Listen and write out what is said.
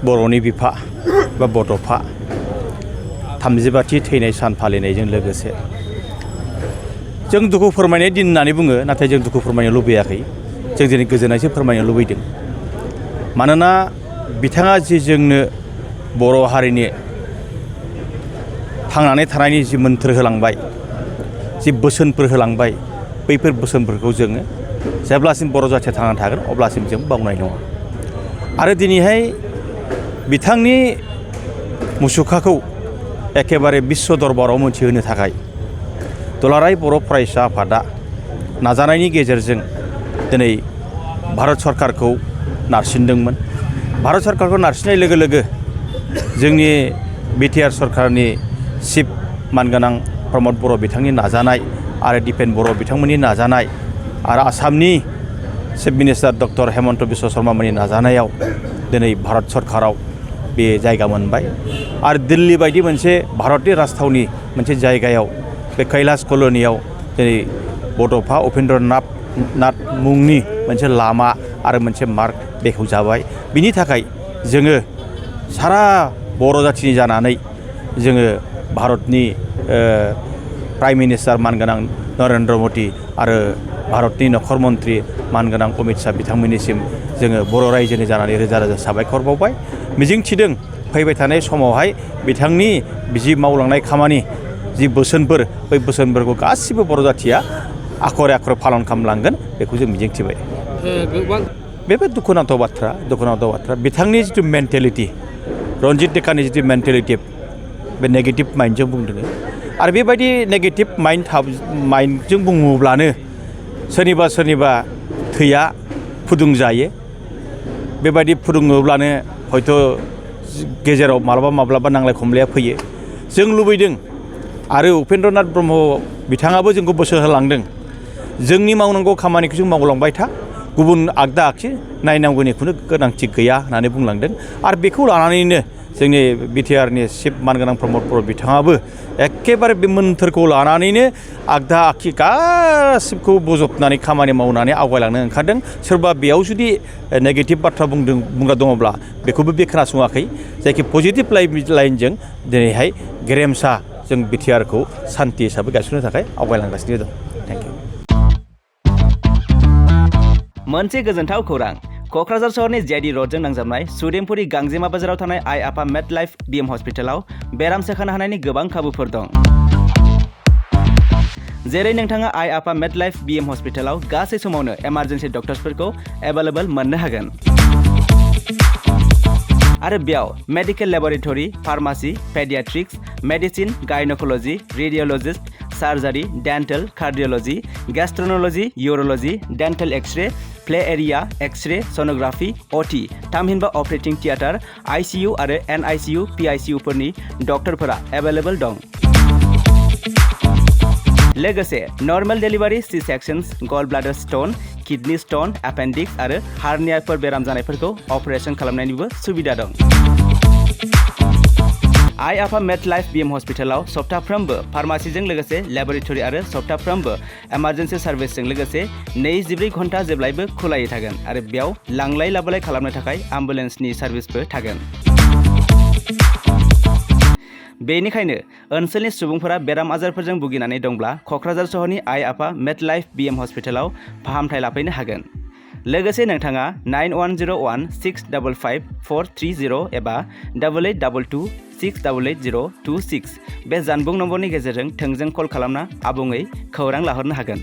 बर'नि बिफा बा बड'फा 35थि थैनाय सान फालिनायजों लोगोसे जों दुखु फोरमायनाय दिन होननानै बुङो, नाथाय जों दुखु फोरमायनो लुबैयाखै। जों दिनै गोजोननायसो फोरमायनो लुबैदों। मानोना बिथाङा जि जोंनो बर' हारिनि थांनानै थानायनि जि मोन्थोर होलांबाय, जि बोसोनफोर होलांबाय, बैफोर बोसोनफोरखौ जोङो जेब्लासिम बर' जाथिया थांनानै थागोन अब्लासिम जों बावनाय नङा। आरो दिनैहाय बिथांनि मुसुखाखौ एखेबारे बिश्व दरबाराव मोनथिहोनो थाखाय दुलाराय बर' फरायसा आफादा नाजानायनि गेजेरजों दिनै भारत सरकारखौ नारसिनदोंमोन। भारत सरकारखौ नारसिननाय लोगो लोगो जोंनि बिटिआर सरकारनि चिफ मानगोनां प्रमद बर' बिथांनि नाजानाय आरो दिपेन बर' बिथांमोननि नाजानाय आरो आसामनि chief minister doctor Himanta Biswa शर्मामोननि नाजानायाव दिनै भारत सरकाराव बे जायगा मोनबाय। आरो दिल्ली बायदि मोनसे भारतनि राजथावनि मोनसे जायगायाव बे कैलाश कल'नियाव दिनै बड'फा उपेन्द्रनाथ मुंनि मोनसे लामा आरो मोनसे मार्ग बेखेवजाबाय। बिनि थाखाय जोङो सारा बर' जाथिनि जानानै जोङो भारतनि प्राइम मिनिस्टार मानगोनां नरेन्द्र मदि आरो भारतनि नखर मन्त्रि मानगोनां अमित शाह बिथांमोननिसिम जोङो बर' रायजोनि जानानै रोजा रोजा साबायखर बावबाय। मिजिं थिदों फैबाय थानाय समावहाय बिथांनि जि मावलांनाय खामानि, जि बोसोनफोर, बै बोसोनफोरखौ गासिबो बर' जाथिया आखरे आखरे पालन खालामलांगोन, बेखौ जों मिजिंथिबाय। बेबो दुखुनांथाव बाथ्रा। बिथांनि जिथु मेन्टेलिटि, रन्जित डेकानि जिथु मेन्टेलिटि, बे नेगेटिभ माइन्डजों बुंदों। आरो बेबायदि नेगेटिभ माइन्डजों बुङोब्लानो सोरनिबा थैया फुदुंजायो। बेबायदि फुदुङोब्लानो हयथ' गेजेराव माब्लाबा नांलाय खमलाया फैयो। जों लुबैदों आरो उपेन्द्रनाथ ब्रह्म बिथाङाबो जोंखौ बोसोन होलांदों, जोंनि मावनांगौ खामानिखौ जों मावलांबाय था, गुबुन आगदा आगसि नायनांगौनि खुनु गोनांथि गैया होननानै बुंलांदों। आरो बेखौ लानानैनो जोंनि बिटिआरनि चिफ मानगोनां प्रमद बर' बिथाङाबो एखेबारे बे मोन्थोरखौ लानानैनो आगदा आगसि गासिबखौ बजबनानै खामानि मावनानै आवगायलांनो ओंखारदों। सोरबा बेयाव जुदि नेगेटिभ बाथ्रा बुंग्रा दङब्ला बेखौबो बे खोनासङाखै। जायखि पजिटिभ लाइनजों दिनैहाय गेरेमसा जों बिटिआरखौ सान्थि हिसाबै गायसननो थाखाय आवगायलांगासिनो दं। Thank you. मोनसे गोजोनथाव खौरां। क'क्राझार सहरनि जेडि रडजों नांजाबनाय सुदेमपुरि गांजेमा बाजाराव थानाय आइ आफा मेडलाइफ बिएम हस्पिटालाव बेराम सोखानो हानायनि गोबां खाबुफोर दं। जेरै नोंथाङा आइ आफा मेडलाइफ बिएम हस्पिटालाव गासै समावनो इमार्जेन्सि डक्टर्सफोरखौ एभेलेबल मोननो हागोन। आरो बेयाव medical laboratory, pharmacy, paediatrics, medicine, gynaecology, radiologist, surgery, dental, cardiology, gastroenterology, urology, dental X-ray, play area, X-ray, sonography, OT, थामहिनबा अपारेटिं थियेटार, आइसिइउ आरो एनआइसिइउ, पिआइसिइउफोरनि डक्टरफोरा एभेलेबल दं। लोगोसे normal delivery, C sections, gall bladder stone, kidney stone, appendix आरो हार्नियाफोर बेराम जानायफोरखौ operation खालामनायनिबो सुबिदा दं। आइ आफा मेडलाइफ बिएम हस्पिटालाव सप्ताफ्रोमबो फार्मासिजों लोगोसे लेबरेटरि आरो सप्ताफ्रोमबो इमार्जेन्सि सार्भिसजों लोगोसे 24 घन्टा जेब्लायबो खुलायै थागोन। आरो बेयाव लांलाय लाबोलाय खालामनो थाखाय एम्बुलेन्सनि सार्भिसबो थागोन। बेनिखायनो ओनसोलनि सुबुंफोरा बेराम आजारफोरजों भुगिनानै दंब्ला क'क्राझार सहरनि आइ आफा मेडलाइफ बिएम हस्पिटालाव फाहामथाय लाफैनो हागोन। लोगोसे नोंथाङा 9101655430 एबा 8822688026 बे जानबुं नम्बरनि गेजेरजों थोंजों कल खालामना आबुङै खौरां लाहरनो हागोन।